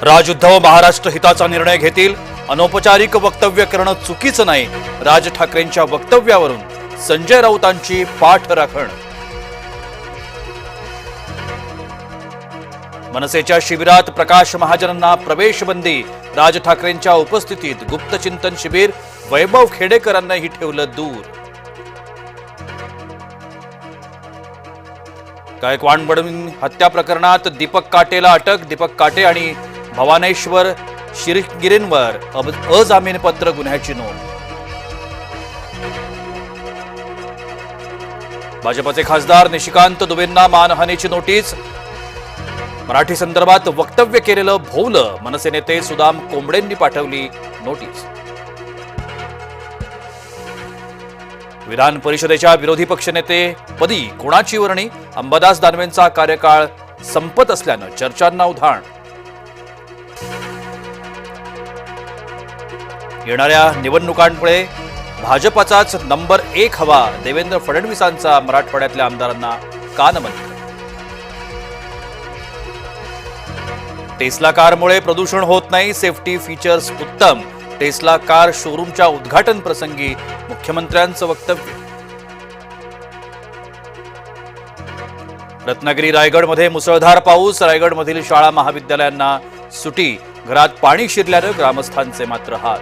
राजउद्धव महाराष्ट्र हिताचा निर्णय घेतील, अनौपचारिक वक्तव्य करणं चुकीचं नाही, राज ठाकरेंच्या वक्तव्यावरून संजय राऊतांची पाठराखण. मनसेच्या शिबिरात प्रकाश महाजनांना प्रवेश बंदी, राज ठाकरेंच्या उपस्थितीत गुप्तचिंतन शिबिर, वैभव खेडेकरांनाही ठेवलं दूर. गायकवाड बडवीन हत्या प्रकरणात दीपक काटेला अटक, दीपक काटे आणि भवानेश्वर शिरगिरेंवर अजामीनपत्र गुन्ह्याची नोंद. भाजपचे खासदार निशिकांत दुबेंना मानहानीची नोटीस, मराठी संदर्भात वक्तव्य केलेलं भोवलं, मनसे नेते सुदाम कोंबडेंनी पाठवली नोटीस. विधान परिषदेच्या विरोधी पक्षनेते पदी कोणाची वर्णी, अंबादास दानवेंचा कार्यकाळ संपत असल्यानं चर्चांना उधाण. येणाऱ्या निवडणुकांपुढे भाजपचाच नंबर 1 हवा, देवेंद्र फडणवीसांचा मराठवाड्यातल्या आमदारांना कानमंत्र. टेस्ला कारमुळे प्रदूषण होत नाही, सेफ्टी फीचर्स उत्तम, टेस्ला कार शोरूमच्या उद्घाटन प्रसंगी मुख्यमंत्र्यांचं वक्तव्य. रत्नागिरी रायगडमध्ये मुसळधार पाऊस, रायगडमधील शाळा महाविद्यालयांना सुटी, घरात पाणी शिरल्यानं ग्रामस्थांचे मात्र हाल.